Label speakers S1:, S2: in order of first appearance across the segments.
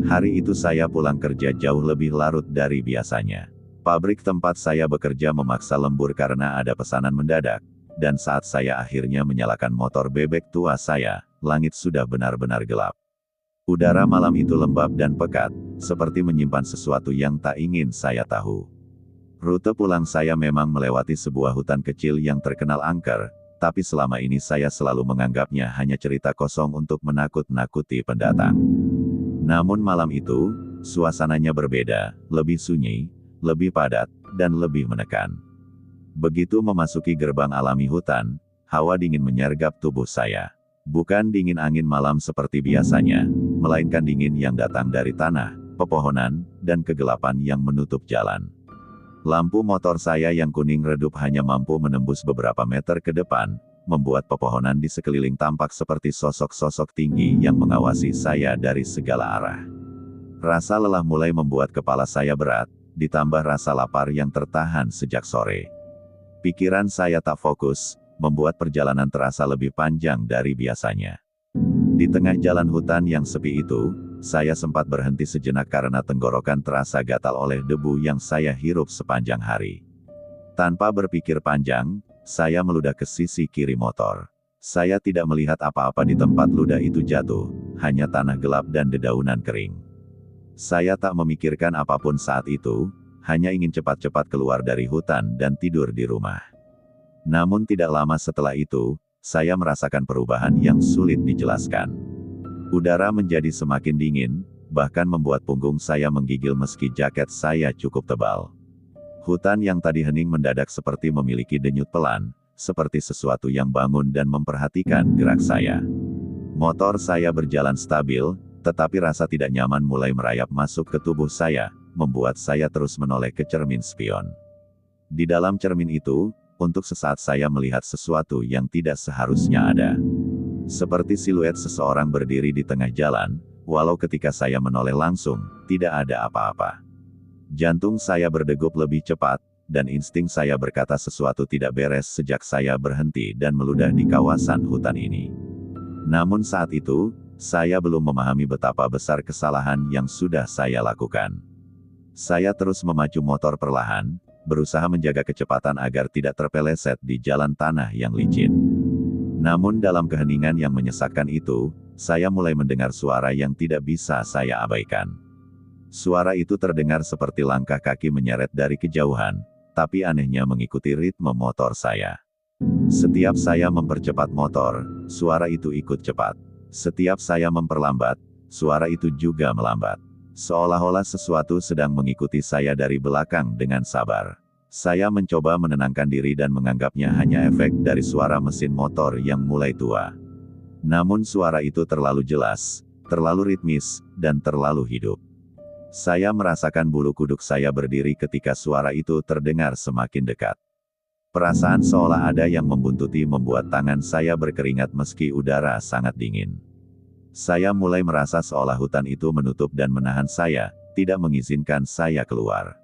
S1: Hari itu saya pulang kerja jauh lebih larut dari biasanya. Pabrik tempat saya bekerja memaksa lembur karena ada pesanan mendadak, dan saat saya akhirnya menyalakan motor bebek tua saya, langit sudah benar-benar gelap. Udara malam itu lembab dan pekat, seperti menyimpan sesuatu yang tak ingin saya tahu. Rute pulang saya memang melewati sebuah hutan kecil yang terkenal angker, tapi selama ini saya selalu menganggapnya hanya cerita kosong untuk menakut-nakuti pendatang. Namun malam itu, suasananya berbeda, lebih sunyi, lebih padat, dan lebih menekan. Begitu memasuki gerbang alami hutan, hawa dingin menyergap tubuh saya. Bukan dingin angin malam seperti biasanya, melainkan dingin yang datang dari tanah, pepohonan, dan kegelapan yang menutup jalan. Lampu motor saya yang kuning redup hanya mampu menembus beberapa meter ke depan, membuat pepohonan di sekeliling tampak seperti sosok-sosok tinggi yang mengawasi saya dari segala arah. Rasa lelah mulai membuat kepala saya berat, ditambah rasa lapar yang tertahan sejak sore. Pikiran saya tak fokus, membuat perjalanan terasa lebih panjang dari biasanya. Di tengah jalan hutan yang sepi itu, saya sempat berhenti sejenak karena tenggorokan terasa gatal oleh debu yang saya hirup sepanjang hari. Tanpa berpikir panjang, saya meludah ke sisi kiri motor. Saya tidak melihat apa-apa di tempat ludah itu jatuh, hanya tanah gelap dan dedaunan kering. Saya tak memikirkan apapun saat itu, hanya ingin cepat-cepat keluar dari hutan dan tidur di rumah. Namun tidak lama setelah itu, saya merasakan perubahan yang sulit dijelaskan. Udara menjadi semakin dingin, bahkan membuat punggung saya menggigil meski jaket saya cukup tebal. Hutan yang tadi hening mendadak seperti memiliki denyut pelan, seperti sesuatu yang bangun dan memperhatikan gerak saya. Motor saya berjalan stabil, tetapi rasa tidak nyaman mulai merayap masuk ke tubuh saya, membuat saya terus menoleh ke cermin spion. Di dalam cermin itu, untuk sesaat saya melihat sesuatu yang tidak seharusnya ada. Seperti siluet seseorang berdiri di tengah jalan, walau ketika saya menoleh langsung, tidak ada apa-apa. Jantung saya berdegup lebih cepat, dan insting saya berkata sesuatu tidak beres sejak saya berhenti dan meludah di kawasan hutan ini. Namun saat itu, saya belum memahami betapa besar kesalahan yang sudah saya lakukan. Saya terus memacu motor perlahan, berusaha menjaga kecepatan agar tidak terpeleset di jalan tanah yang licin. Namun dalam keheningan yang menyesakkan itu, saya mulai mendengar suara yang tidak bisa saya abaikan. Suara itu terdengar seperti langkah kaki menyeret dari kejauhan, tapi anehnya mengikuti ritme motor saya. Setiap saya mempercepat motor, suara itu ikut cepat. Setiap saya memperlambat, suara itu juga melambat. Seolah-olah sesuatu sedang mengikuti saya dari belakang dengan sabar. Saya mencoba menenangkan diri dan menganggapnya hanya efek dari suara mesin motor yang mulai tua. Namun suara itu terlalu jelas, terlalu ritmis, dan terlalu hidup. Saya merasakan bulu kuduk saya berdiri ketika suara itu terdengar semakin dekat. Perasaan seolah ada yang membuntuti membuat tangan saya berkeringat meski udara sangat dingin. Saya mulai merasa seolah hutan itu menutup dan menahan saya, tidak mengizinkan saya keluar.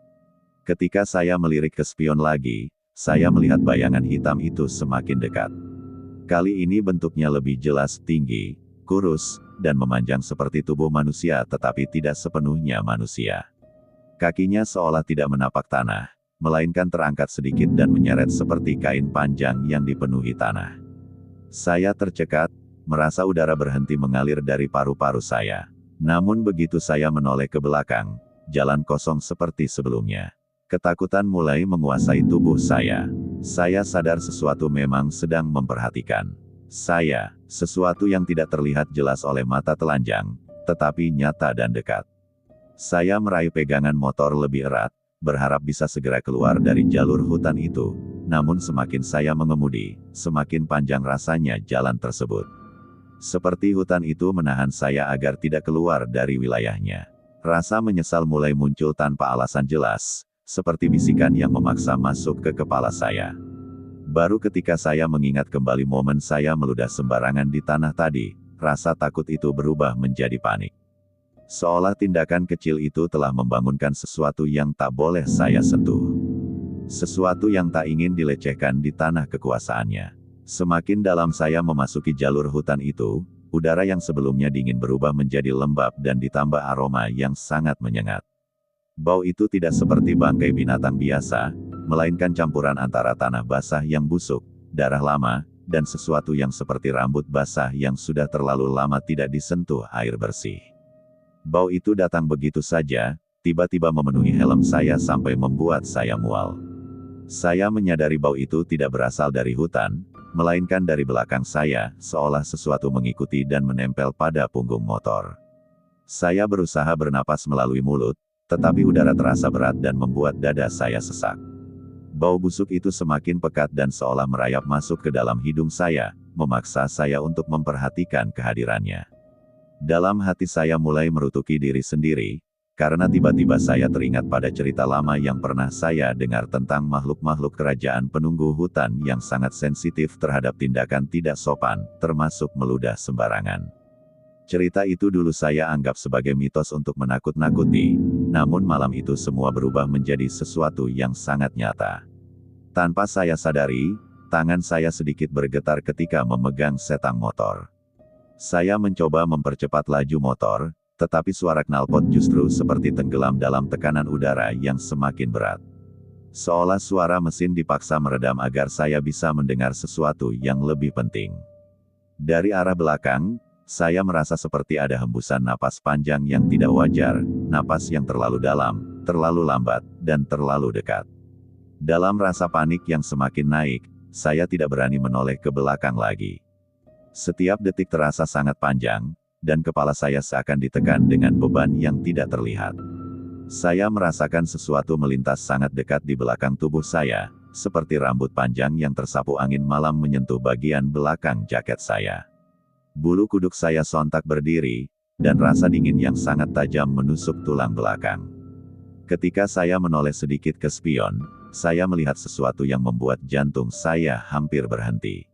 S1: Ketika saya melirik ke spion lagi, saya melihat bayangan hitam itu semakin dekat. Kali ini bentuknya lebih jelas, tinggi, kurus, dan memanjang seperti tubuh manusia tetapi tidak sepenuhnya manusia. Kakinya seolah tidak menapak tanah, melainkan terangkat sedikit dan menyeret seperti kain panjang yang dipenuhi tanah. Saya tercekat, merasa udara berhenti mengalir dari paru-paru saya. Namun begitu saya menoleh ke belakang, jalan kosong seperti sebelumnya. Ketakutan mulai menguasai tubuh saya. Saya sadar sesuatu memang sedang memperhatikan saya, sesuatu yang tidak terlihat jelas oleh mata telanjang, tetapi nyata dan dekat. Saya meraih pegangan motor lebih erat, berharap bisa segera keluar dari jalur hutan itu. Namun semakin saya mengemudi, semakin panjang rasanya jalan tersebut. Seperti hutan itu menahan saya agar tidak keluar dari wilayahnya. Rasa menyesal mulai muncul tanpa alasan jelas, seperti bisikan yang memaksa masuk ke kepala saya. Baru ketika saya mengingat kembali momen saya meludah sembarangan di tanah tadi, rasa takut itu berubah menjadi panik. Seolah tindakan kecil itu telah membangunkan sesuatu yang tak boleh saya sentuh. Sesuatu yang tak ingin dilecehkan di tanah kekuasaannya. Semakin dalam saya memasuki jalur hutan itu, Udara yang sebelumnya dingin berubah menjadi lembab dan ditambah aroma yang sangat menyengat. Bau itu tidak seperti bangkai binatang biasa, melainkan campuran antara tanah basah yang busuk, darah lama, dan sesuatu yang seperti rambut basah yang sudah terlalu lama tidak disentuh air bersih. Bau itu datang begitu saja, tiba-tiba memenuhi helm saya sampai membuat saya mual. Saya menyadari bau itu tidak berasal dari hutan, melainkan dari belakang saya, seolah sesuatu mengikuti dan menempel pada punggung motor. Saya berusaha bernapas melalui mulut, tetapi udara terasa berat dan membuat dada saya sesak. Bau busuk itu semakin pekat dan seolah merayap masuk ke dalam hidung saya, memaksa saya untuk memperhatikan kehadirannya. Dalam hati saya mulai merutuki diri sendiri, karena tiba-tiba saya teringat pada cerita lama yang pernah saya dengar tentang makhluk-makhluk kerajaan penunggu hutan yang sangat sensitif terhadap tindakan tidak sopan, termasuk meludah sembarangan. Cerita itu dulu saya anggap sebagai mitos untuk menakut-nakuti, namun malam itu semua berubah menjadi sesuatu yang sangat nyata. Tanpa saya sadari, tangan saya sedikit bergetar ketika memegang setang motor. Saya mencoba mempercepat laju motor, tetapi suara knalpot justru seperti tenggelam dalam tekanan udara yang semakin berat. Seolah suara mesin dipaksa meredam agar saya bisa mendengar sesuatu yang lebih penting. Dari arah belakang, saya merasa seperti ada hembusan napas panjang yang tidak wajar, napas yang terlalu dalam, terlalu lambat, dan terlalu dekat. Dalam rasa panik yang semakin naik, saya tidak berani menoleh ke belakang lagi. Setiap detik terasa sangat panjang, dan kepala saya seakan ditekan dengan beban yang tidak terlihat. Saya merasakan sesuatu melintas sangat dekat di belakang tubuh saya, seperti rambut panjang yang tersapu angin malam menyentuh bagian belakang jaket saya. Bulu kuduk saya sontak berdiri, dan rasa dingin yang sangat tajam menusuk tulang belakang. Ketika saya menoleh sedikit ke spion, saya melihat sesuatu yang membuat jantung saya hampir berhenti.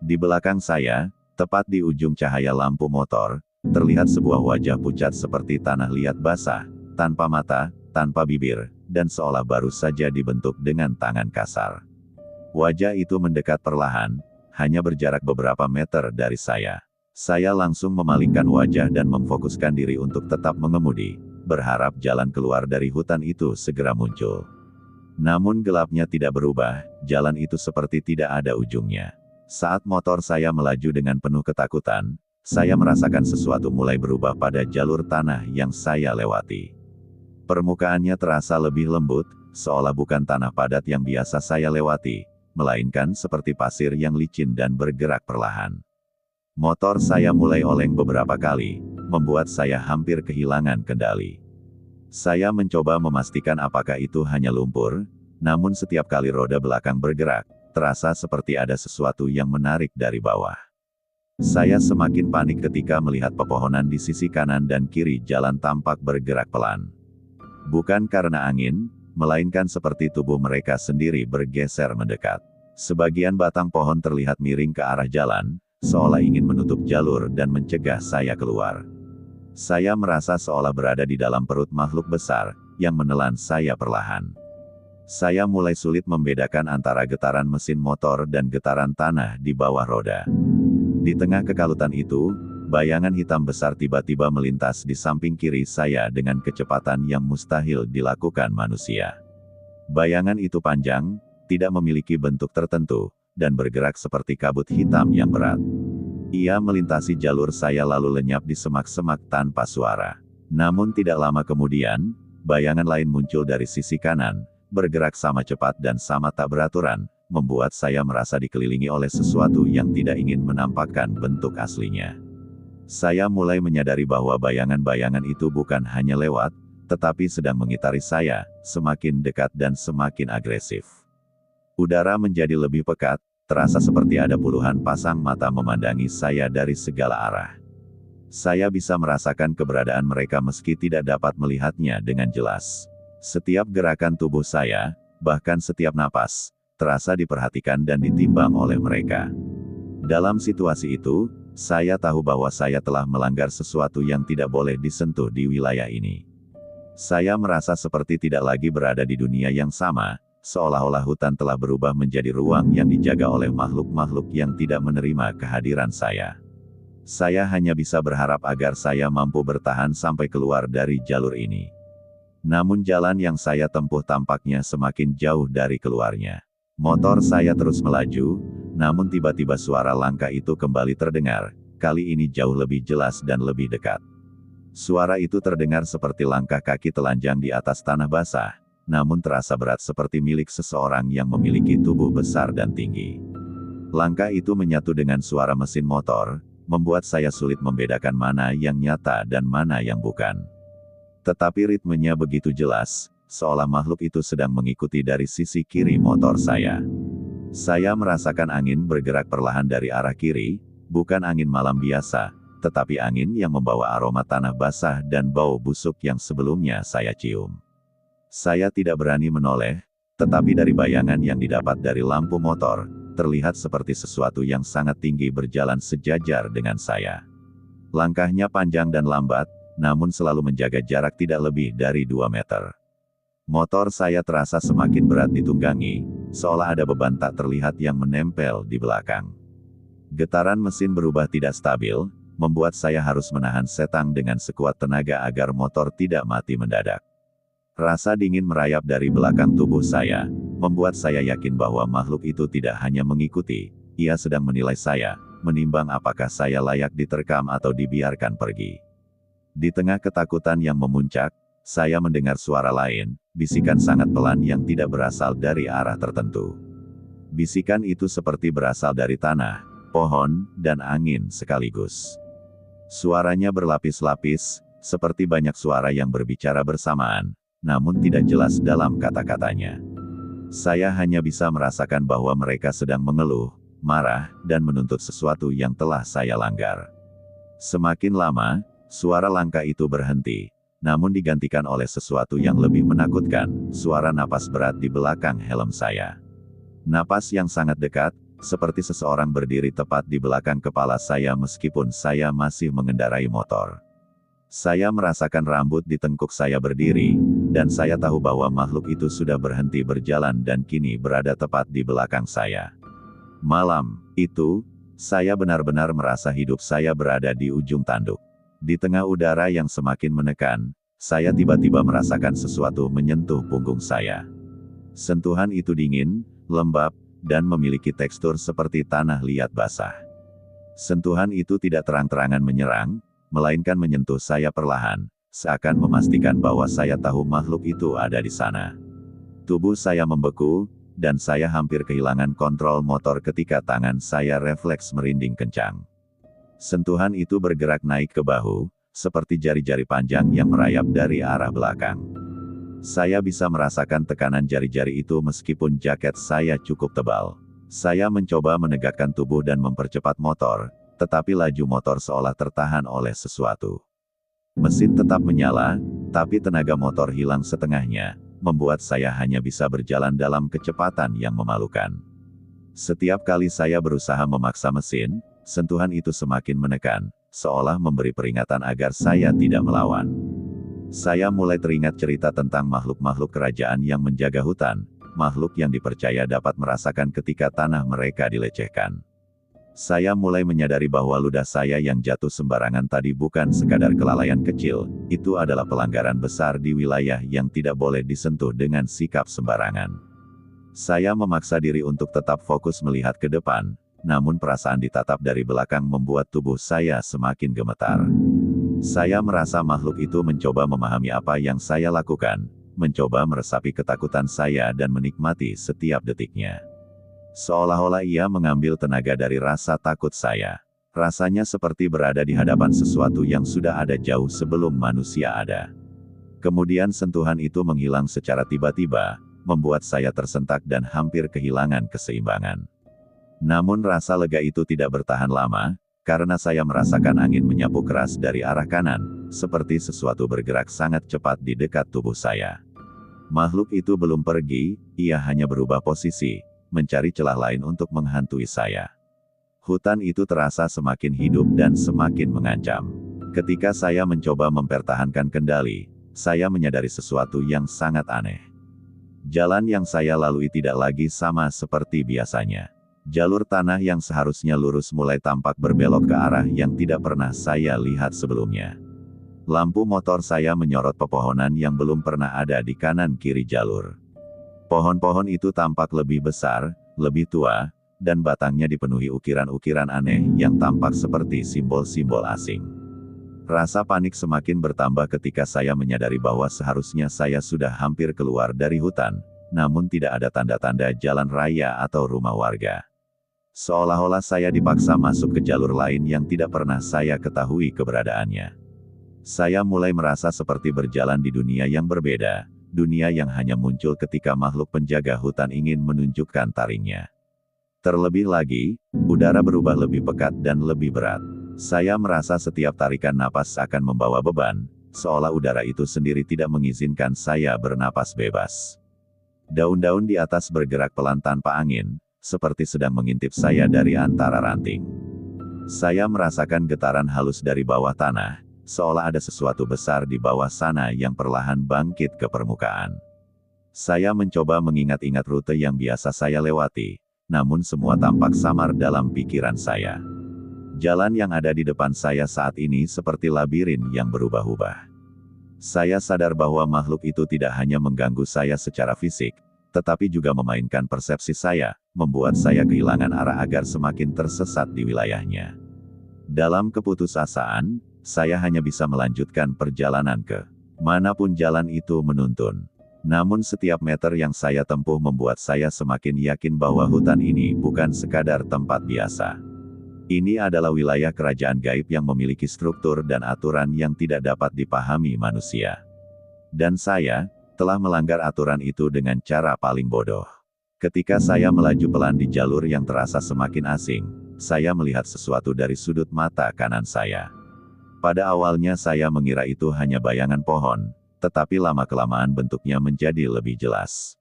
S1: Di belakang saya, tepat di ujung cahaya lampu motor, terlihat sebuah wajah pucat seperti tanah liat basah, tanpa mata, tanpa bibir, dan seolah baru saja dibentuk dengan tangan kasar. Wajah itu mendekat perlahan, hanya berjarak beberapa meter dari saya. Saya langsung memalingkan wajah dan memfokuskan diri untuk tetap mengemudi, berharap jalan keluar dari hutan itu segera muncul. Namun gelapnya tidak berubah, jalan itu seperti tidak ada ujungnya. Saat motor saya melaju dengan penuh ketakutan, saya merasakan sesuatu mulai berubah pada jalur tanah yang saya lewati. Permukaannya terasa lebih lembut, seolah bukan tanah padat yang biasa saya lewati, melainkan seperti pasir yang licin dan bergerak perlahan. Motor saya mulai oleng beberapa kali, membuat saya hampir kehilangan kendali. Saya mencoba memastikan apakah itu hanya lumpur, namun setiap kali roda belakang bergerak, terasa seperti ada sesuatu yang menarik dari bawah. Saya semakin panik ketika melihat pepohonan di sisi kanan dan kiri jalan tampak bergerak pelan. Bukan karena angin, melainkan seperti tubuh mereka sendiri bergeser mendekat. Sebagian batang pohon terlihat miring ke arah jalan, seolah ingin menutup jalur dan mencegah saya keluar. Saya merasa seolah berada di dalam perut makhluk besar, yang menelan saya perlahan. Saya mulai sulit membedakan antara getaran mesin motor dan getaran tanah di bawah roda. Di tengah kekalutan itu, bayangan hitam besar tiba-tiba melintas di samping kiri saya dengan kecepatan yang mustahil dilakukan manusia. Bayangan itu panjang, tidak memiliki bentuk tertentu, dan bergerak seperti kabut hitam yang berat. Ia melintasi jalur saya lalu lenyap di semak-semak tanpa suara. Namun tidak lama kemudian, bayangan lain muncul dari sisi kanan, bergerak sama cepat dan sama tak beraturan, membuat saya merasa dikelilingi oleh sesuatu yang tidak ingin menampakkan bentuk aslinya. Saya mulai menyadari bahwa bayangan-bayangan itu bukan hanya lewat, tetapi sedang mengitari saya, semakin dekat dan semakin agresif. Udara menjadi lebih pekat, terasa seperti ada puluhan pasang mata memandangi saya dari segala arah. Saya bisa merasakan keberadaan mereka meski tidak dapat melihatnya dengan jelas. Setiap gerakan tubuh saya, bahkan setiap napas, terasa diperhatikan dan ditimbang oleh mereka. Dalam situasi itu, saya tahu bahwa saya telah melanggar sesuatu yang tidak boleh disentuh di wilayah ini. Saya merasa seperti tidak lagi berada di dunia yang sama, seolah-olah hutan telah berubah menjadi ruang yang dijaga oleh makhluk-makhluk yang tidak menerima kehadiran saya. Saya hanya bisa berharap agar saya mampu bertahan sampai keluar dari jalur ini. Namun jalan yang saya tempuh tampaknya semakin jauh dari keluarnya. Motor saya terus melaju, namun tiba-tiba suara langkah itu kembali terdengar, kali ini jauh lebih jelas dan lebih dekat. Suara itu terdengar seperti langkah kaki telanjang di atas tanah basah, namun terasa berat seperti milik seseorang yang memiliki tubuh besar dan tinggi. Langkah itu menyatu dengan suara mesin motor, membuat saya sulit membedakan mana yang nyata dan mana yang bukan. Tetapi ritmenya begitu jelas, seolah makhluk itu sedang mengikuti dari sisi kiri motor saya. Saya merasakan angin bergerak perlahan dari arah kiri, bukan angin malam biasa, tetapi angin yang membawa aroma tanah basah dan bau busuk yang sebelumnya saya cium. Saya tidak berani menoleh, tetapi dari bayangan yang didapat dari lampu motor, terlihat seperti sesuatu yang sangat tinggi berjalan sejajar dengan saya. Langkahnya panjang dan lambat, namun selalu menjaga jarak tidak lebih dari 2 meter. Motor saya terasa semakin berat ditunggangi, seolah ada beban tak terlihat yang menempel di belakang. Getaran mesin berubah tidak stabil, membuat saya harus menahan setang dengan sekuat tenaga agar motor tidak mati mendadak. Rasa dingin merayap dari belakang tubuh saya, membuat saya yakin bahwa makhluk itu tidak hanya mengikuti, ia sedang menilai saya, menimbang apakah saya layak diterkam atau dibiarkan pergi. Di tengah ketakutan yang memuncak, saya mendengar suara lain, bisikan sangat pelan yang tidak berasal dari arah tertentu. Bisikan itu seperti berasal dari tanah, pohon, dan angin sekaligus. Suaranya berlapis-lapis, seperti banyak suara yang berbicara bersamaan, namun tidak jelas dalam kata-katanya. Saya hanya bisa merasakan bahwa mereka sedang mengeluh, marah, dan menuntut sesuatu yang telah saya langgar. Semakin lama, suara langkah itu berhenti, namun digantikan oleh sesuatu yang lebih menakutkan, suara napas berat di belakang helm saya. Napas yang sangat dekat, seperti seseorang berdiri tepat di belakang kepala saya meskipun saya masih mengendarai motor. Saya merasakan rambut di tengkuk saya berdiri, dan saya tahu bahwa makhluk itu sudah berhenti berjalan dan kini berada tepat di belakang saya. Malam itu, saya benar-benar merasa hidup saya berada di ujung tanduk. Di tengah udara yang semakin menekan, saya tiba-tiba merasakan sesuatu menyentuh punggung saya. Sentuhan itu dingin, lembab, dan memiliki tekstur seperti tanah liat basah. Sentuhan itu tidak terang-terangan menyerang, melainkan menyentuh saya perlahan, seakan memastikan bahwa saya tahu makhluk itu ada di sana. Tubuh saya membeku, dan saya hampir kehilangan kontrol motor ketika tangan saya refleks merinding kencang. Sentuhan itu bergerak naik ke bahu, seperti jari-jari panjang yang merayap dari arah belakang. Saya bisa merasakan tekanan jari-jari itu meskipun jaket saya cukup tebal. Saya mencoba menegakkan tubuh dan mempercepat motor, tetapi laju motor seolah tertahan oleh sesuatu. Mesin tetap menyala, tapi tenaga motor hilang setengahnya, membuat saya hanya bisa berjalan dalam kecepatan yang memalukan. Setiap kali saya berusaha memaksa mesin, sentuhan itu semakin menekan, seolah memberi peringatan agar saya tidak melawan. Saya mulai teringat cerita tentang makhluk-makhluk kerajaan yang menjaga hutan, makhluk yang dipercaya dapat merasakan ketika tanah mereka dilecehkan. Saya mulai menyadari bahwa ludah saya yang jatuh sembarangan tadi bukan sekadar kelalaian kecil, itu adalah pelanggaran besar di wilayah yang tidak boleh disentuh dengan sikap sembarangan. Saya memaksa diri untuk tetap fokus melihat ke depan, namun perasaan ditatap dari belakang membuat tubuh saya semakin gemetar. Saya merasa makhluk itu mencoba memahami apa yang saya lakukan, mencoba meresapi ketakutan saya dan menikmati setiap detiknya. Seolah-olah ia mengambil tenaga dari rasa takut saya. Rasanya seperti berada di hadapan sesuatu yang sudah ada jauh sebelum manusia ada. Kemudian sentuhan itu menghilang secara tiba-tiba, membuat saya tersentak dan hampir kehilangan keseimbangan. Namun rasa lega itu tidak bertahan lama, karena saya merasakan angin menyapu keras dari arah kanan, seperti sesuatu bergerak sangat cepat di dekat tubuh saya. Makhluk itu belum pergi, ia hanya berubah posisi, mencari celah lain untuk menghantui saya. Hutan itu terasa semakin hidup dan semakin mengancam. Ketika saya mencoba mempertahankan kendali, saya menyadari sesuatu yang sangat aneh. Jalan yang saya lalui tidak lagi sama seperti biasanya. Jalur tanah yang seharusnya lurus mulai tampak berbelok ke arah yang tidak pernah saya lihat sebelumnya. Lampu motor saya menyorot pepohonan yang belum pernah ada di kanan kiri jalur. Pohon-pohon itu tampak lebih besar, lebih tua, dan batangnya dipenuhi ukiran-ukiran aneh yang tampak seperti simbol-simbol asing. Rasa panik semakin bertambah ketika saya menyadari bahwa seharusnya saya sudah hampir keluar dari hutan, namun tidak ada tanda-tanda jalan raya atau rumah warga. Seolah-olah saya dipaksa masuk ke jalur lain yang tidak pernah saya ketahui keberadaannya. Saya mulai merasa seperti berjalan di dunia yang berbeda, dunia yang hanya muncul ketika makhluk penjaga hutan ingin menunjukkan taringnya. Terlebih lagi, udara berubah lebih pekat dan lebih berat. Saya merasa setiap tarikan napas akan membawa beban, seolah udara itu sendiri tidak mengizinkan saya bernapas bebas. Daun-daun di atas bergerak pelan tanpa angin, seperti sedang mengintip saya dari antara ranting. Saya merasakan getaran halus dari bawah tanah, seolah ada sesuatu besar di bawah sana yang perlahan bangkit ke permukaan. Saya mencoba mengingat-ingat rute yang biasa saya lewati, namun semua tampak samar dalam pikiran saya. Jalan yang ada di depan saya saat ini seperti labirin yang berubah-ubah. Saya sadar bahwa makhluk itu tidak hanya mengganggu saya secara fisik, tetapi juga memainkan persepsi saya, membuat saya kehilangan arah agar semakin tersesat di wilayahnya. Dalam keputusasaan, saya hanya bisa melanjutkan perjalanan ke manapun jalan itu menuntun. Namun setiap meter yang saya tempuh membuat saya semakin yakin bahwa hutan ini bukan sekadar tempat biasa. Ini adalah wilayah kerajaan gaib yang memiliki struktur dan aturan yang tidak dapat dipahami manusia. Dan saya telah melanggar aturan itu dengan cara paling bodoh. Ketika saya melaju pelan di jalur yang terasa semakin asing, saya melihat sesuatu dari sudut mata kanan saya. Pada awalnya saya mengira itu hanya bayangan pohon, tetapi lama-kelamaan bentuknya menjadi lebih jelas.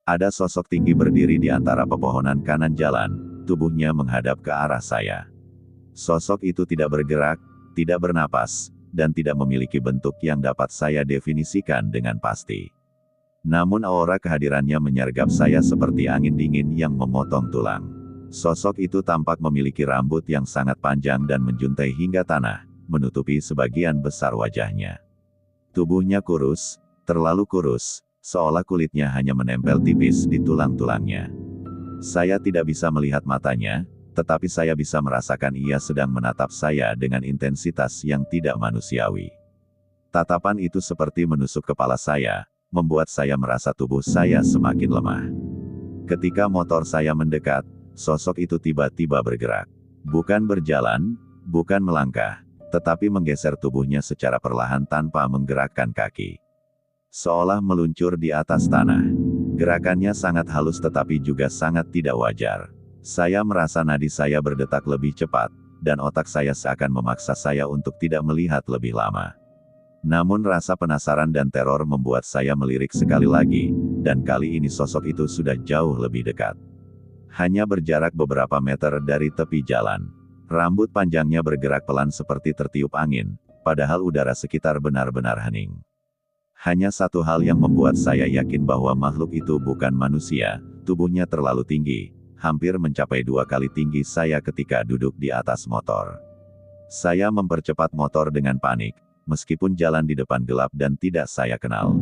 S1: Ada sosok tinggi berdiri di antara pepohonan kanan jalan, tubuhnya menghadap ke arah saya. Sosok itu tidak bergerak, tidak bernapas, dan tidak memiliki bentuk yang dapat saya definisikan dengan pasti. Namun aura kehadirannya menyergap saya seperti angin dingin yang memotong tulang. Sosok itu tampak memiliki rambut yang sangat panjang dan menjuntai hingga tanah, menutupi sebagian besar wajahnya. Tubuhnya kurus, terlalu kurus, seolah kulitnya hanya menempel tipis di tulang-tulangnya. Saya tidak bisa melihat matanya, tetapi saya bisa merasakan ia sedang menatap saya dengan intensitas yang tidak manusiawi. Tatapan itu seperti menusuk kepala saya, membuat saya merasa tubuh saya semakin lemah. Ketika motor saya mendekat, sosok itu tiba-tiba bergerak. Bukan berjalan, bukan melangkah, tetapi menggeser tubuhnya secara perlahan tanpa menggerakkan kaki. Seolah meluncur di atas tanah. Gerakannya sangat halus tetapi juga sangat tidak wajar. Saya merasa nadi saya berdetak lebih cepat, dan otak saya seakan memaksa saya untuk tidak melihat lebih lama. Namun rasa penasaran dan teror membuat saya melirik sekali lagi, dan kali ini sosok itu sudah jauh lebih dekat. Hanya berjarak beberapa meter dari tepi jalan. Rambut panjangnya bergerak pelan seperti tertiup angin, padahal udara sekitar benar-benar hening. Hanya satu hal yang membuat saya yakin bahwa makhluk itu bukan manusia, tubuhnya terlalu tinggi, hampir mencapai 2 kali tinggi saya ketika duduk di atas motor. Saya mempercepat motor dengan panik, meskipun jalan di depan gelap dan tidak saya kenal.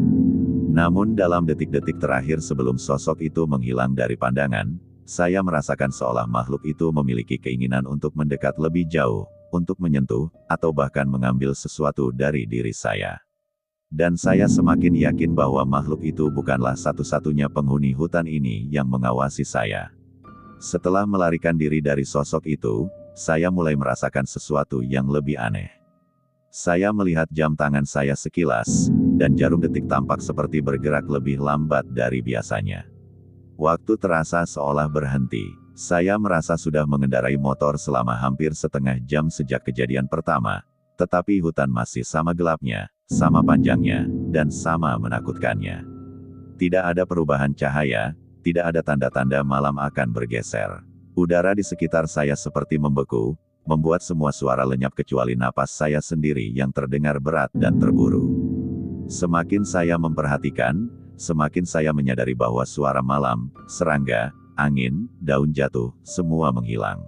S1: Namun dalam detik-detik terakhir sebelum sosok itu menghilang dari pandangan, saya merasakan seolah makhluk itu memiliki keinginan untuk mendekat lebih jauh, untuk menyentuh, atau bahkan mengambil sesuatu dari diri saya. Dan saya semakin yakin bahwa makhluk itu bukanlah satu-satunya penghuni hutan ini yang mengawasi saya. Setelah melarikan diri dari sosok itu, saya mulai merasakan sesuatu yang lebih aneh. Saya melihat jam tangan saya sekilas, dan jarum detik tampak seperti bergerak lebih lambat dari biasanya. Waktu terasa seolah berhenti. Saya merasa sudah mengendarai motor selama hampir setengah jam sejak kejadian pertama, tetapi hutan masih sama gelapnya, sama panjangnya, dan sama menakutkannya. Tidak ada perubahan cahaya, tidak ada tanda-tanda malam akan bergeser. Udara di sekitar saya seperti membeku, membuat semua suara lenyap kecuali napas saya sendiri yang terdengar berat dan terburu. Semakin saya memperhatikan, semakin saya menyadari bahwa suara malam, serangga, angin, daun jatuh, semua menghilang.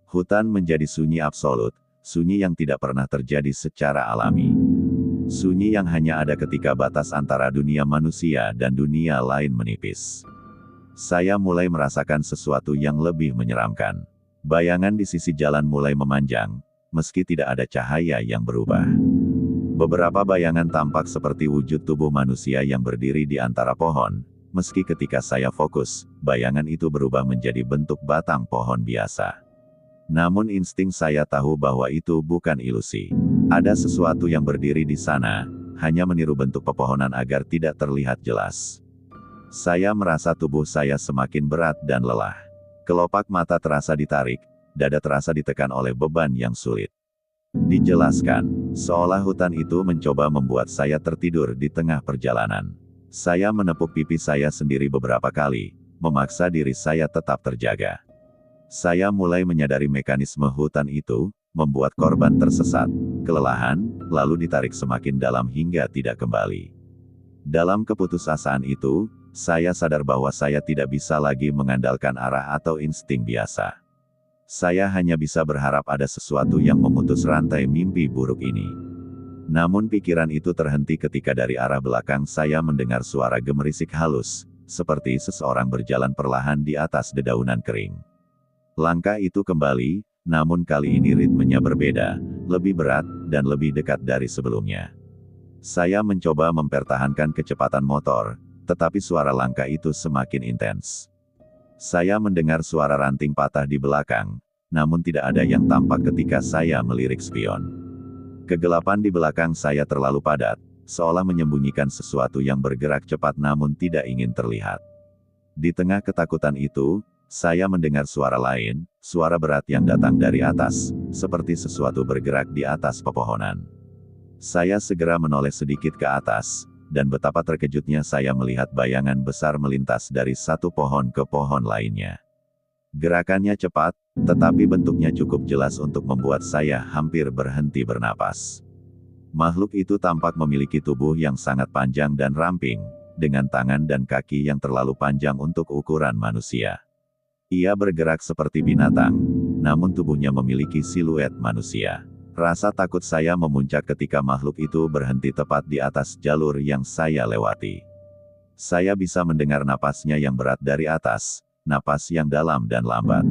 S1: Hutan menjadi sunyi absolut, sunyi yang tidak pernah terjadi secara alami. Sunyi yang hanya ada ketika batas antara dunia manusia dan dunia lain menipis. Saya mulai merasakan sesuatu yang lebih menyeramkan. Bayangan di sisi jalan mulai memanjang, meski tidak ada cahaya yang berubah. Beberapa bayangan tampak seperti wujud tubuh manusia yang berdiri di antara pohon, meski ketika saya fokus, bayangan itu berubah menjadi bentuk batang pohon biasa. Namun insting saya tahu bahwa itu bukan ilusi. Ada sesuatu yang berdiri di sana, hanya meniru bentuk pepohonan agar tidak terlihat jelas. Saya merasa tubuh saya semakin berat dan lelah. Kelopak mata terasa ditarik, dada terasa ditekan oleh beban yang sulit. Dijelaskan, seolah hutan itu mencoba membuat saya tertidur di tengah perjalanan. Saya menepuk pipi saya sendiri beberapa kali, memaksa diri saya tetap terjaga. Saya mulai menyadari mekanisme hutan itu, membuat korban tersesat, kelelahan, lalu ditarik semakin dalam hingga tidak kembali. Dalam keputusasaan itu, saya sadar bahwa saya tidak bisa lagi mengandalkan arah atau insting biasa. Saya hanya bisa berharap ada sesuatu yang memutus rantai mimpi buruk ini. Namun pikiran itu terhenti ketika dari arah belakang saya mendengar suara gemerisik halus, seperti seseorang berjalan perlahan di atas dedaunan kering. Langkah itu kembali, namun kali ini ritmenya berbeda, lebih berat, dan lebih dekat dari sebelumnya. Saya mencoba mempertahankan kecepatan motor, tetapi suara langkah itu semakin intens. Saya mendengar suara ranting patah di belakang, namun tidak ada yang tampak ketika saya melirik spion. Kegelapan di belakang saya terlalu padat, seolah menyembunyikan sesuatu yang bergerak cepat namun tidak ingin terlihat. Di tengah ketakutan itu, saya mendengar suara lain, suara berat yang datang dari atas, seperti sesuatu bergerak di atas pepohonan. Saya segera menoleh sedikit ke atas, dan betapa terkejutnya saya melihat bayangan besar melintas dari satu pohon ke pohon lainnya. Gerakannya cepat, tetapi bentuknya cukup jelas untuk membuat saya hampir berhenti bernapas. Makhluk itu tampak memiliki tubuh yang sangat panjang dan ramping, dengan tangan dan kaki yang terlalu panjang untuk ukuran manusia. Ia bergerak seperti binatang, namun tubuhnya memiliki siluet manusia. Rasa takut saya memuncak ketika makhluk itu berhenti tepat di atas jalur yang saya lewati. Saya bisa mendengar napasnya yang berat dari atas, napas yang dalam dan lambat.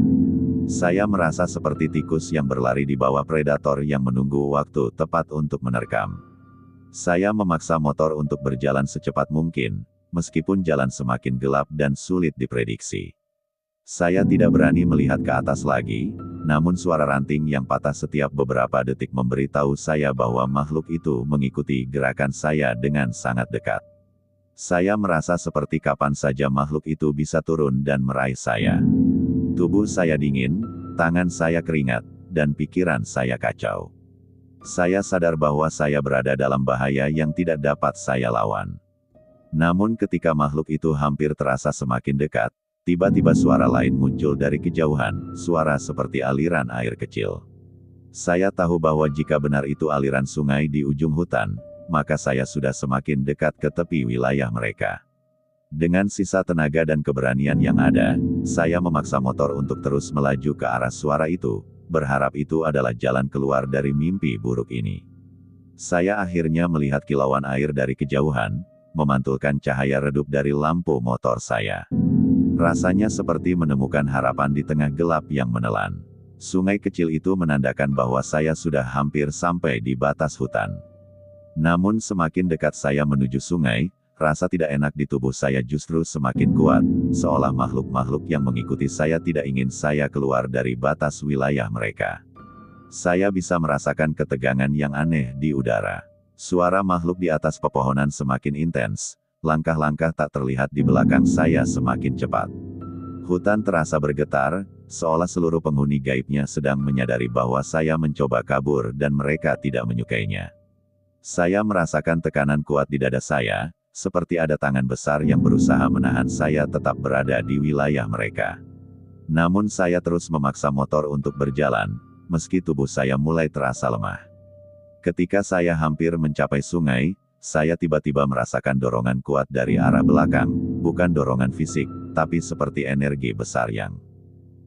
S1: Saya merasa seperti tikus yang berlari di bawah predator yang menunggu waktu tepat untuk menerkam. Saya memaksa motor untuk berjalan secepat mungkin, meskipun jalan semakin gelap dan sulit diprediksi. Saya tidak berani melihat ke atas lagi, namun suara ranting yang patah setiap beberapa detik memberitahu saya bahwa makhluk itu mengikuti gerakan saya dengan sangat dekat. Saya merasa seperti kapan saja makhluk itu bisa turun dan meraih saya. Tubuh saya dingin, tangan saya keringat, dan pikiran saya kacau. Saya sadar bahwa saya berada dalam bahaya yang tidak dapat saya lawan. Namun ketika makhluk itu hampir terasa semakin dekat, tiba-tiba suara lain muncul dari kejauhan, suara seperti aliran air kecil. Saya tahu bahwa jika benar itu aliran sungai di ujung hutan, maka saya sudah semakin dekat ke tepi wilayah mereka. Dengan sisa tenaga dan keberanian yang ada, saya memaksa motor untuk terus melaju ke arah suara itu, berharap itu adalah jalan keluar dari mimpi buruk ini. Saya akhirnya melihat kilauan air dari kejauhan, memantulkan cahaya redup dari lampu motor saya. Rasanya seperti menemukan harapan di tengah gelap yang menelan. Sungai kecil itu menandakan bahwa saya sudah hampir sampai di batas hutan. Namun semakin dekat saya menuju sungai, rasa tidak enak di tubuh saya justru semakin kuat, seolah makhluk-makhluk yang mengikuti saya tidak ingin saya keluar dari batas wilayah mereka. Saya bisa merasakan ketegangan yang aneh di udara. Suara makhluk di atas pepohonan semakin intens. Langkah-langkah tak terlihat di belakang saya semakin cepat. Hutan terasa bergetar, seolah seluruh penghuni gaibnya sedang menyadari bahwa saya mencoba kabur dan mereka tidak menyukainya. Saya merasakan tekanan kuat di dada saya, seperti ada tangan besar yang berusaha menahan saya tetap berada di wilayah mereka. Namun saya terus memaksa motor untuk berjalan, meski tubuh saya mulai terasa lemah. Ketika saya hampir mencapai sungai, saya tiba-tiba merasakan dorongan kuat dari arah belakang, bukan dorongan fisik, tapi seperti energi besar yang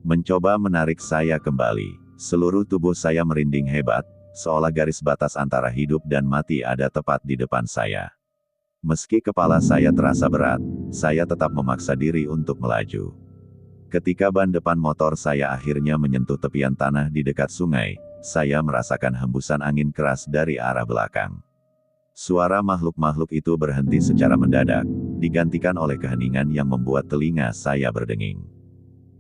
S1: mencoba menarik saya kembali. Seluruh tubuh saya merinding hebat, seolah garis batas antara hidup dan mati ada tepat di depan saya. Meski kepala saya terasa berat, saya tetap memaksa diri untuk melaju. Ketika ban depan motor saya akhirnya menyentuh tepian tanah di dekat sungai, saya merasakan hembusan angin keras dari arah belakang. Suara makhluk-makhluk itu berhenti secara mendadak, digantikan oleh keheningan yang membuat telinga saya berdenging.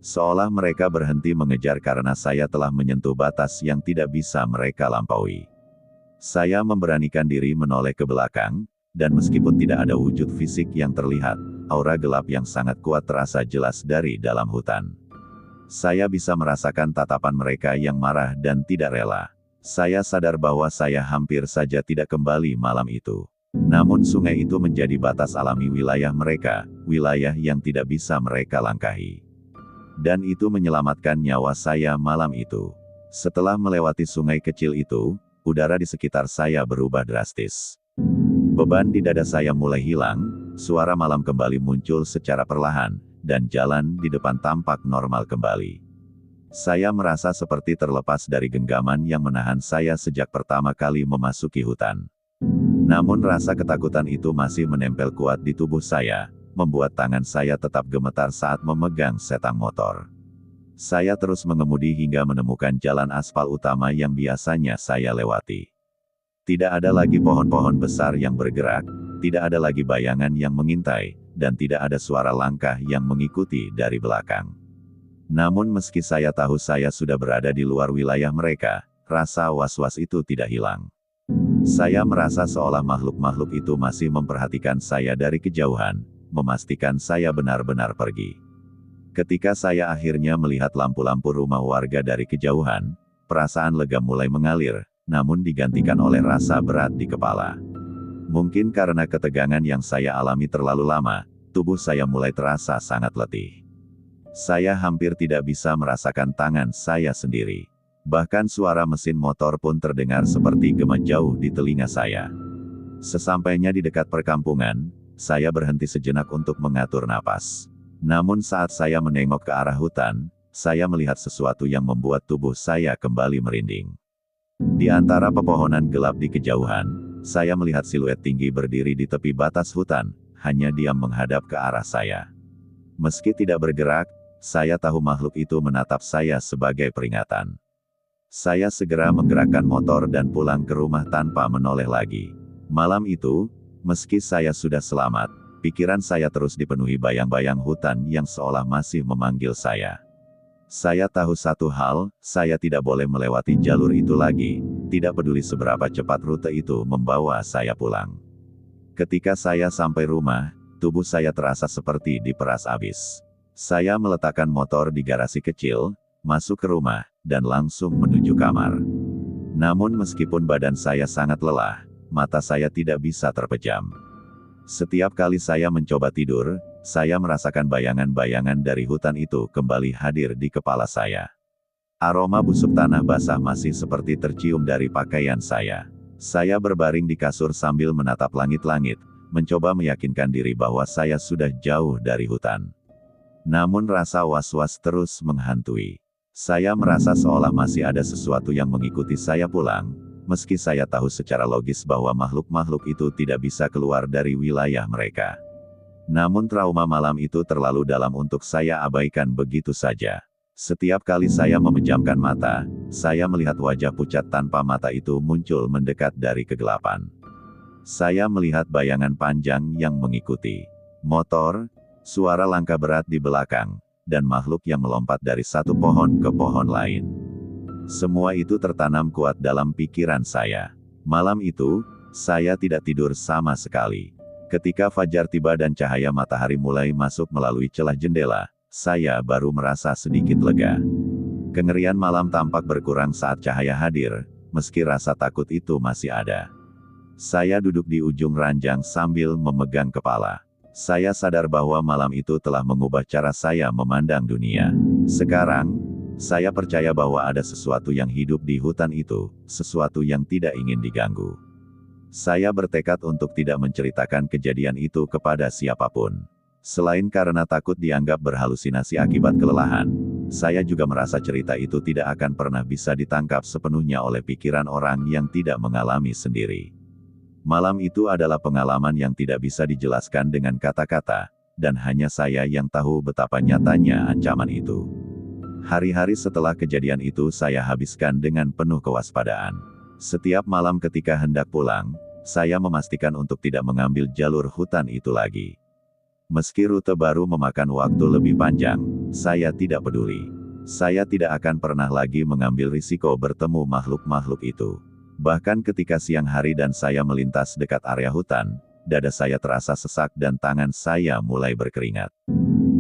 S1: Seolah mereka berhenti mengejar karena saya telah menyentuh batas yang tidak bisa mereka lampaui. Saya memberanikan diri menoleh ke belakang, dan meskipun tidak ada wujud fisik yang terlihat, aura gelap yang sangat kuat terasa jelas dari dalam hutan. Saya bisa merasakan tatapan mereka yang marah dan tidak rela. Saya sadar bahwa saya hampir saja tidak kembali malam itu. Namun sungai itu menjadi batas alami wilayah mereka, wilayah yang tidak bisa mereka langkahi. Dan itu menyelamatkan nyawa saya malam itu. Setelah melewati sungai kecil itu, udara di sekitar saya berubah drastis. Beban di dada saya mulai hilang, suara malam kembali muncul secara perlahan, dan jalan di depan tampak normal kembali. Saya merasa seperti terlepas dari genggaman yang menahan saya sejak pertama kali memasuki hutan. Namun rasa ketakutan itu masih menempel kuat di tubuh saya, membuat tangan saya tetap gemetar saat memegang setang motor. Saya terus mengemudi hingga menemukan jalan aspal utama yang biasanya saya lewati. Tidak ada lagi pohon-pohon besar yang bergerak, tidak ada lagi bayangan yang mengintai, dan tidak ada suara langkah yang mengikuti dari belakang. Namun meski saya tahu saya sudah berada di luar wilayah mereka, rasa was-was itu tidak hilang. Saya merasa seolah makhluk-makhluk itu masih memperhatikan saya dari kejauhan, memastikan saya benar-benar pergi. Ketika saya akhirnya melihat lampu-lampu rumah warga dari kejauhan, perasaan lega mulai mengalir, namun digantikan oleh rasa berat di kepala. Mungkin karena ketegangan yang saya alami terlalu lama, tubuh saya mulai terasa sangat letih. Saya hampir tidak bisa merasakan tangan saya sendiri. Bahkan suara mesin motor pun terdengar seperti gema jauh di telinga saya. Sesampainya di dekat perkampungan, saya berhenti sejenak untuk mengatur napas. Namun saat saya menengok ke arah hutan, saya melihat sesuatu yang membuat tubuh saya kembali merinding. Di antara pepohonan gelap di kejauhan, saya melihat siluet tinggi berdiri di tepi batas hutan, hanya diam menghadap ke arah saya. Meski tidak bergerak, saya tahu makhluk itu menatap saya sebagai peringatan. Saya segera menggerakkan motor dan pulang ke rumah tanpa menoleh lagi. Malam itu, meski saya sudah selamat, pikiran saya terus dipenuhi bayang-bayang hutan yang seolah masih memanggil saya. Saya tahu satu hal, saya tidak boleh melewati jalur itu lagi, tidak peduli seberapa cepat rute itu membawa saya pulang. Ketika saya sampai rumah, tubuh saya terasa seperti diperas habis. Saya meletakkan motor di garasi kecil, masuk ke rumah, dan langsung menuju kamar. Namun meskipun badan saya sangat lelah, mata saya tidak bisa terpejam. Setiap kali saya mencoba tidur, saya merasakan bayangan-bayangan dari hutan itu kembali hadir di kepala saya. Aroma busuk tanah basah masih seperti tercium dari pakaian saya. Saya berbaring di kasur sambil menatap langit-langit, mencoba meyakinkan diri bahwa saya sudah jauh dari hutan. Namun rasa was-was terus menghantui. Saya merasa seolah masih ada sesuatu yang mengikuti saya pulang, meski saya tahu secara logis bahwa makhluk-makhluk itu tidak bisa keluar dari wilayah mereka. Namun trauma malam itu terlalu dalam untuk saya abaikan begitu saja. Setiap kali saya memejamkan mata, saya melihat wajah pucat tanpa mata itu muncul mendekat dari kegelapan. Saya melihat bayangan panjang yang mengikuti. Motor, suara langkah berat di belakang, dan makhluk yang melompat dari satu pohon ke pohon lain. Semua itu tertanam kuat dalam pikiran saya. Malam itu, saya tidak tidur sama sekali. Ketika fajar tiba dan cahaya matahari mulai masuk melalui celah jendela, saya baru merasa sedikit lega. Kengerian malam tampak berkurang saat cahaya hadir, meski rasa takut itu masih ada. Saya duduk di ujung ranjang sambil memegang kepala. Saya sadar bahwa malam itu telah mengubah cara saya memandang dunia. Sekarang, saya percaya bahwa ada sesuatu yang hidup di hutan itu, sesuatu yang tidak ingin diganggu. Saya bertekad untuk tidak menceritakan kejadian itu kepada siapapun. Selain karena takut dianggap berhalusinasi akibat kelelahan, saya juga merasa cerita itu tidak akan pernah bisa ditangkap sepenuhnya oleh pikiran orang yang tidak mengalami sendiri. Malam itu adalah pengalaman yang tidak bisa dijelaskan dengan kata-kata, dan hanya saya yang tahu betapa nyatanya ancaman itu. Hari-hari setelah kejadian itu saya habiskan dengan penuh kewaspadaan. Setiap malam ketika hendak pulang, saya memastikan untuk tidak mengambil jalur hutan itu lagi. Meski rute baru memakan waktu lebih panjang, saya tidak peduli. Saya tidak akan pernah lagi mengambil risiko bertemu makhluk-makhluk itu. Bahkan ketika siang hari dan saya melintas dekat area hutan, dada saya terasa sesak dan tangan saya mulai berkeringat.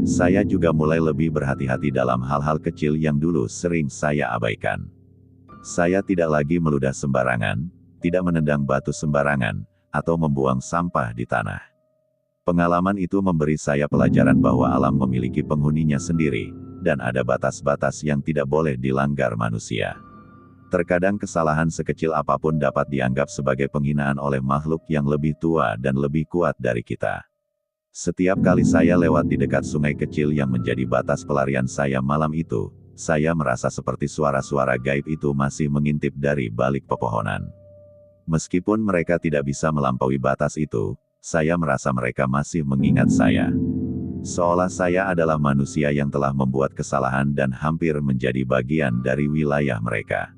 S1: Saya juga mulai lebih berhati-hati dalam hal-hal kecil yang dulu sering saya abaikan. Saya tidak lagi meludah sembarangan, tidak menendang batu sembarangan, atau membuang sampah di tanah. Pengalaman itu memberi saya pelajaran bahwa alam memiliki penghuninya sendiri, dan ada batas-batas yang tidak boleh dilanggar manusia. Terkadang kesalahan sekecil apapun dapat dianggap sebagai penghinaan oleh makhluk yang lebih tua dan lebih kuat dari kita. Setiap kali saya lewat di dekat sungai kecil yang menjadi batas pelarian saya malam itu, saya merasa seperti suara-suara gaib itu masih mengintip dari balik pepohonan. Meskipun mereka tidak bisa melampaui batas itu, saya merasa mereka masih mengingat saya. Seolah saya adalah manusia yang telah membuat kesalahan dan hampir menjadi bagian dari wilayah mereka.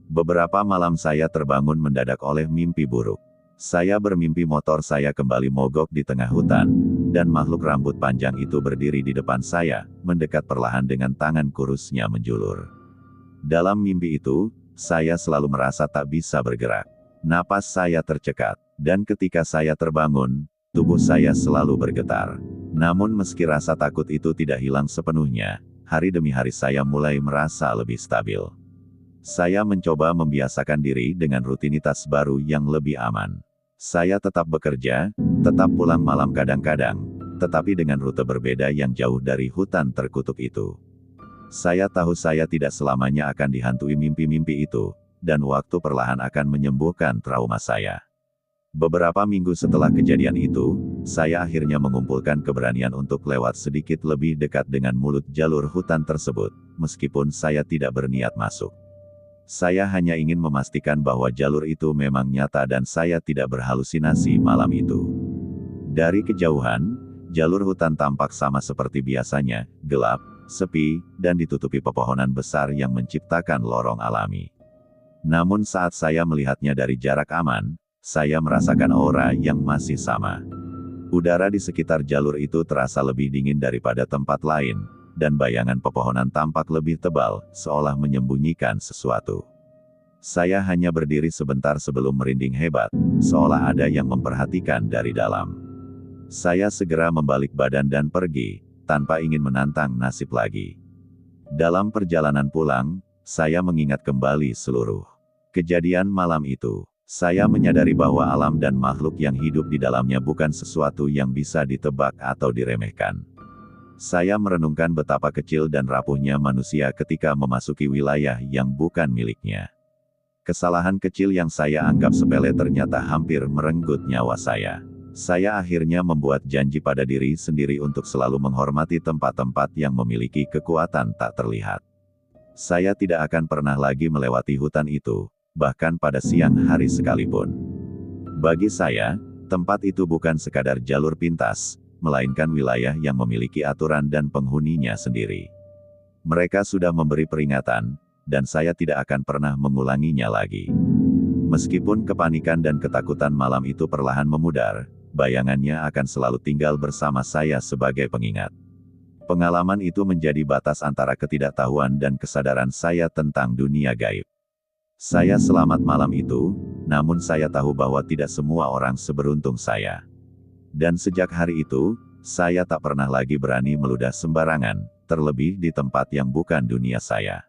S1: Beberapa malam saya terbangun mendadak oleh mimpi buruk. Saya bermimpi motor saya kembali mogok di tengah hutan, dan makhluk rambut panjang itu berdiri di depan saya, mendekat perlahan dengan tangan kurusnya menjulur. Dalam mimpi itu, saya selalu merasa tak bisa bergerak. Napas saya tercekat, dan ketika saya terbangun, tubuh saya selalu bergetar. Namun meski rasa takut itu tidak hilang sepenuhnya, hari demi hari saya mulai merasa lebih stabil. Saya mencoba membiasakan diri dengan rutinitas baru yang lebih aman. Saya tetap bekerja, tetap pulang malam kadang-kadang, tetapi dengan rute berbeda yang jauh dari hutan terkutuk itu. Saya tahu saya tidak selamanya akan dihantui mimpi-mimpi itu, dan waktu perlahan akan menyembuhkan trauma saya. Beberapa minggu setelah kejadian itu, saya akhirnya mengumpulkan keberanian untuk lewat sedikit lebih dekat dengan mulut jalur hutan tersebut, meskipun saya tidak berniat masuk. Saya hanya ingin memastikan bahwa jalur itu memang nyata dan saya tidak berhalusinasi malam itu. Dari kejauhan, jalur hutan tampak sama seperti biasanya, gelap, sepi, dan ditutupi pepohonan besar yang menciptakan lorong alami. Namun saat saya melihatnya dari jarak aman, saya merasakan aura yang masih sama. Udara di sekitar jalur itu terasa lebih dingin daripada tempat lain, dan bayangan pepohonan tampak lebih tebal, seolah menyembunyikan sesuatu. Saya hanya berdiri sebentar sebelum merinding hebat, seolah ada yang memperhatikan dari dalam. Saya segera membalik badan dan pergi, tanpa ingin menantang nasib lagi. Dalam perjalanan pulang, saya mengingat kembali seluruh kejadian malam itu. Saya menyadari bahwa alam dan makhluk yang hidup di dalamnya bukan sesuatu yang bisa ditebak atau diremehkan. Saya merenungkan betapa kecil dan rapuhnya manusia ketika memasuki wilayah yang bukan miliknya. Kesalahan kecil yang saya anggap sepele ternyata hampir merenggut nyawa saya. Saya akhirnya membuat janji pada diri sendiri untuk selalu menghormati tempat-tempat yang memiliki kekuatan tak terlihat. Saya tidak akan pernah lagi melewati hutan itu, bahkan pada siang hari sekalipun. Bagi saya, tempat itu bukan sekadar jalur pintas, melainkan wilayah yang memiliki aturan dan penghuninya sendiri. Mereka sudah memberi peringatan, dan saya tidak akan pernah mengulanginya lagi. Meskipun kepanikan dan ketakutan malam itu perlahan memudar, bayangannya akan selalu tinggal bersama saya sebagai pengingat. Pengalaman itu menjadi batas antara ketidaktahuan dan kesadaran saya tentang dunia gaib. Saya selamat malam itu, namun saya tahu bahwa tidak semua orang seberuntung saya. Dan sejak hari itu, saya tak pernah lagi berani meludah sembarangan, terlebih di tempat yang bukan dunia saya.